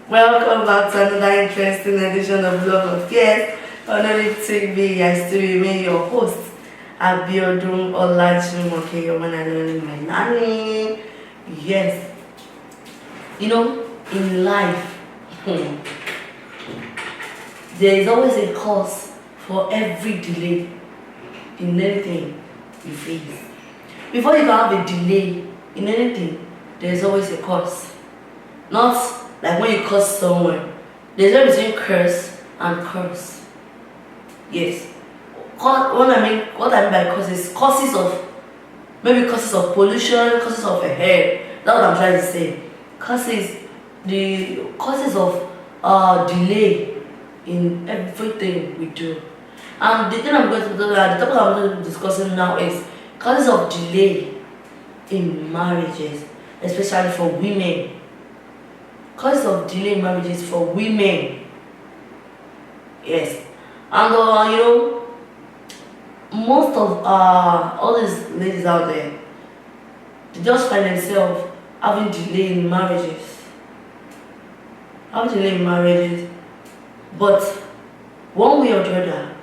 Welcome back to another interesting edition of Love Affairs on ONIF TV. I still remain your host, Abiodun Olajumoke, your one and only my nanny. Yes, in life, there is always a cause for every delay in anything you face. Before you can have a delay in anything, there is always a cause. Not like when you curse someone. There's a difference between curse and curse. Yes. What I mean by curse is causes of pollution, causes of hair. That's what I'm trying to say. The causes of delay in everything we do. And the topic I'm going to be discussing now is causes of delay in marriages, especially for women. Causes of delay in marriages for women. Yes. And most of all these ladies out there, they just find themselves having delay in marriages. But one way or the other,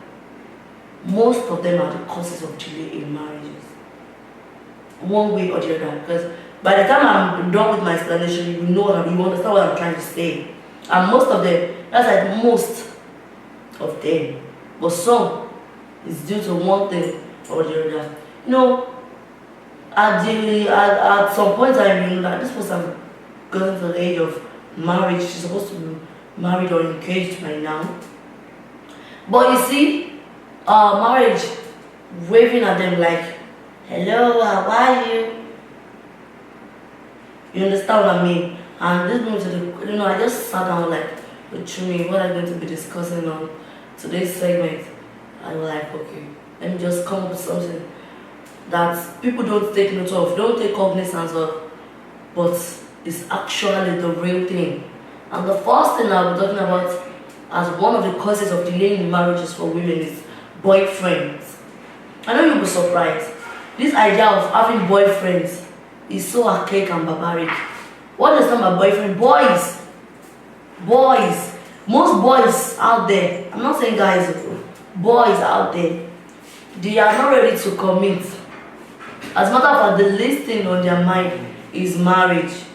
most of them are the causes of delay in marriages. One way or the other, because by the time I'm done with my explanation, you understand what I'm trying to say. And most of them, that's like most of them. But some is due to one thing or the other. At some point I knew that this person gotten to the age of marriage. She's supposed to be married or engaged by now. But you see, marriage waving at them like, hello, how are you? You understand what I mean? And this brings to the, I just sat down like, with me, what I'm going to be discussing on today's segment. I was like, okay, let me just come up with something that people don't take note of, don't take cognizance of, but it's actually the real thing. And the first thing I'll be talking about as one of the causes of delay in marriages for women is boyfriends. I know you'll be surprised. This idea of having boyfriends is so archaic and barbaric. What is my boyfriend? Boys. Most boys out there, I'm not saying guys, boys out there, they are not ready to commit. As a matter of fact, the least thing on their mind is marriage.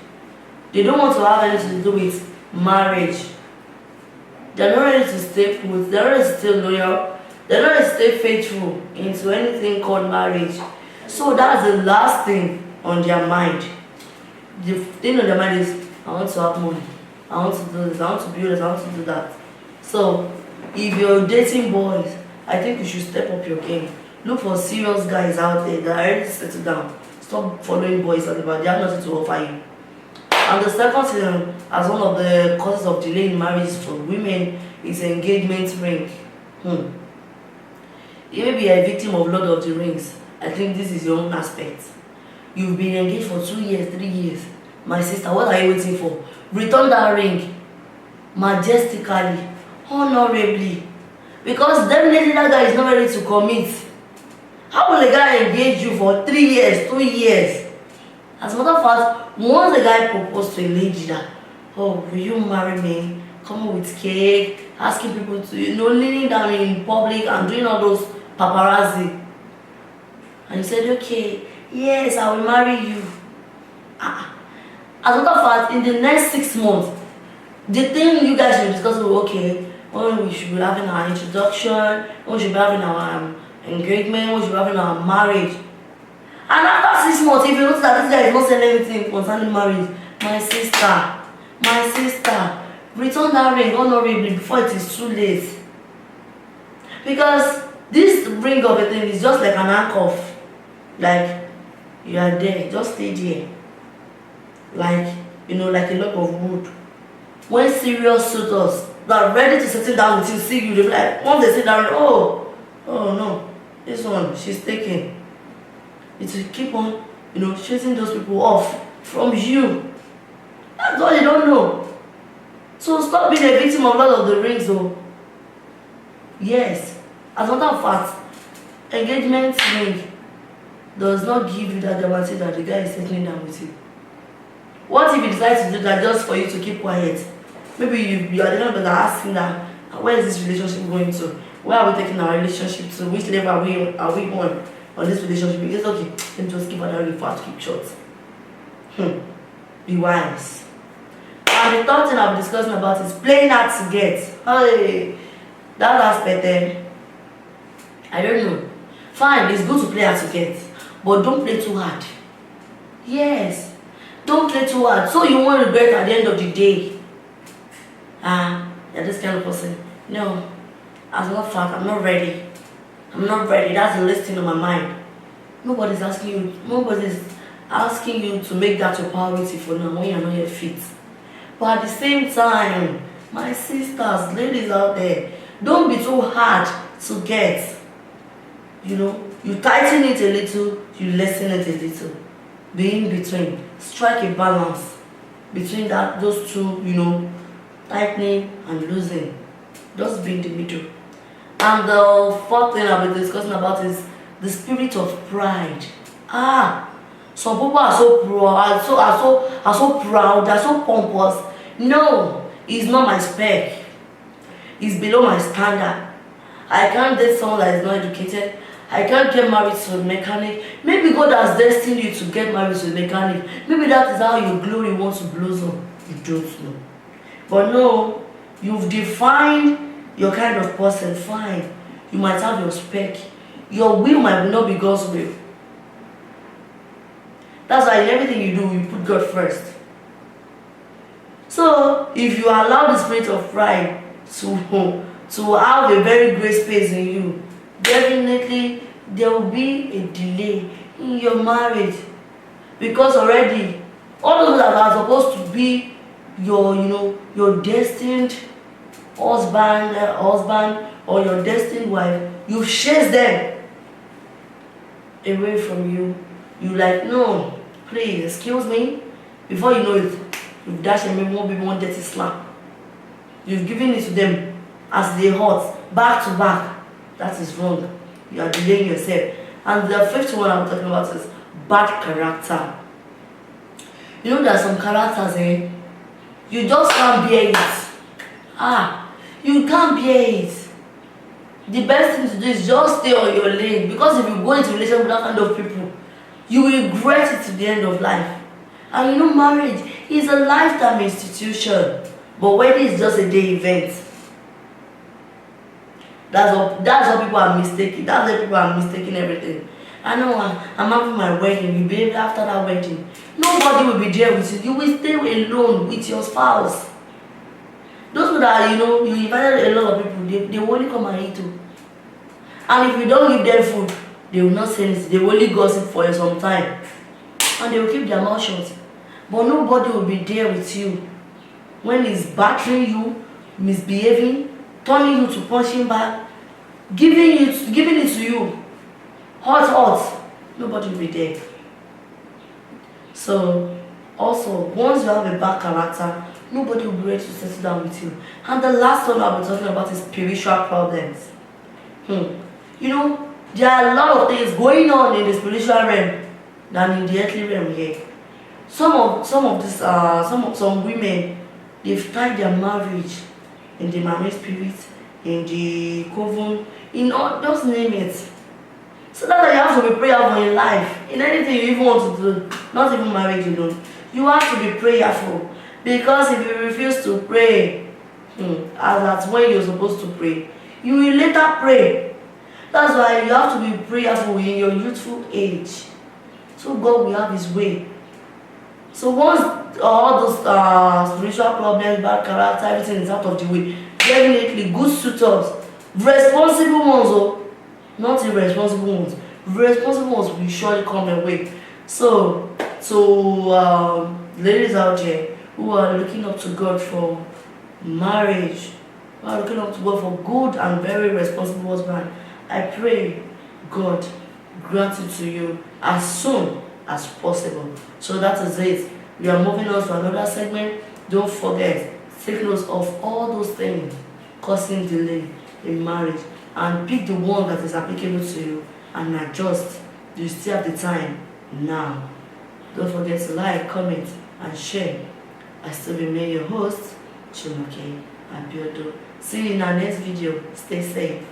They don't want to have anything to do with marriage. They're not ready to stay put, they're not ready to stay loyal, they're not ready to stay faithful into anything called marriage. So that's the last thing on their mind. The thing on their mind is, I want to have money, I want to do this, I want to build this, I want to do that. So if you're dating boys, I think you should step up your game. Look for serious guys out there that are ready to settle down. Stop following boys at the back, they have nothing to offer you. And the second thing, as one of the causes of delay in marriage for women, is engagement ring. You may be a victim of Lord of the Rings. I think this is your own aspect. You've been engaged for 2 years, 3 years. My sister, what are you waiting for? Return that ring majestically, honorably. Because definitely that guy is not ready to commit. How will a guy engage you for 3 years, 2 years? As a matter of fact, once a guy proposed to a lady that, oh, will you marry me? Coming with cake, asking people to, leaning down in public and doing all those paparazzi. And you said, okay, yes, I will marry you. As a matter of fact, in the next 6 months, the thing you guys should discuss is, okay, when we should be having our introduction, when we should be having our engagement, when we should be having our marriage. And after 6 months, if you notice that this guy is not saying anything concerning marriage, my sister, return that ring honorably before it is too late. Because this ring of a thing is just like an handcuff. Like, you are there, just stay there. Like, like a log of wood. When serious suitors that are ready to settle down with you see you, they'll be like, once they sit down, oh no, this one, she's taken. It will keep on, chasing those people off from you. That's all you don't know. So stop being a victim of Lord of the Rings, though. Yes. As a matter of fact, engagement ring does not give you that guarantee that the guy is settling down with you. What if he decides to do that just for you to keep quiet? Maybe you are the kind of person asking that, where is this relationship going to? Where are we taking our relationship to? Which level are we on this relationship? It's okay, let me just keep another before to keep short. Be wise. And the third thing I'll be discussing about is playing hard to get. Hey, that aspect I don't know. Fine, it's good to play hard to get, but don't play too hard. Yes, don't play too hard, so you won't regret at the end of the day. You're this kind of person. No, as a matter of fact, I'm not ready. I'm not ready. That's the least thing on my mind. Nobody's asking you to make that your priority for now when you're not yet fit. But at the same time, my sisters, ladies out there, don't be too hard to get. You tighten it a little, you lessen it a little. Be in between. Strike a balance between those two, tightening and loosening. Just be in the middle. And the fourth thing I'll be discussing about is the spirit of pride. Some people are so proud, they're so pompous. No, it's not my spec. It's below my standard. I can't date someone that is not educated. I can't get married to a mechanic. Maybe God has destined you to get married to a mechanic. Maybe that is how your glory wants to blossom. You don't know. But no, you've defined your kind of person. Fine. You might have your spec. Your will might not be God's will. That's why in everything you do, you put God first. So, if you allow the spirit of pride to have a very great space in you, definitely there will be a delay in your marriage. Because already, all those that are supposed to be your destined husband or your destined wife, you chase them away from you. You like, no, please, excuse me. Before you know it, you've dashed them one dirty slap. You've given it to them as they hot, back to back. That is wrong. You are delaying yourself. And the fifth one I'm talking about is bad character. There are some characters, you just can't bear it. You can't bear it. The best thing to do is just stay on your lane. Because if you go into a relationship with that kind of people, you will regret it to the end of life. And marriage is a lifetime institution. But wedding is just a day event. That's what people are mistaking. That's why people are mistaking everything. I know I'm having my wedding. You behave after that wedding. Nobody will be there with you. You will stay alone with your spouse. Those people that you invited a lot of people, they will only come and eat too. And if you don't give them food, they will not say anything. They will only gossip for you some time. And they will keep their mouth shut. But nobody will be there with you when he's battering you, misbehaving, turning you to punching back, giving it to you. Hot. Nobody will be there. So, also, once you have a bad character, nobody will be ready to settle down with you. And the last one I'll be talking about is spiritual problems. There are a lot of things going on in the spiritual realm than in the earthly realm here. Some women, they've tied their marriage in the marriage spirit, in the coven, just name it. So that's why you have to be prayerful in life. In anything you even want to do, not even marriage alone. You have to be prayerful. Because if you refuse to pray, that's when you're supposed to pray, you will later pray. That's why you have to be prayerful in your youthful age. So God will have His way. So once all those spiritual problems, bad character, everything is out of the way, definitely good suitors, responsible ones, not irresponsible ones. Responsible ones will surely come your way. So, ladies out there who are looking up to God for marriage, who are looking up to God for good and very responsible husband, I pray God grant it to you as soon as possible. So that is it. We are moving on to another segment. Don't forget, take notes of all those things causing delay in marriage and pick the one that is applicable to you and adjust. You still have the time now. Don't forget to like, comment, and share. I still remain your host, Chunuke Abiodo. See you in our next video. Stay safe.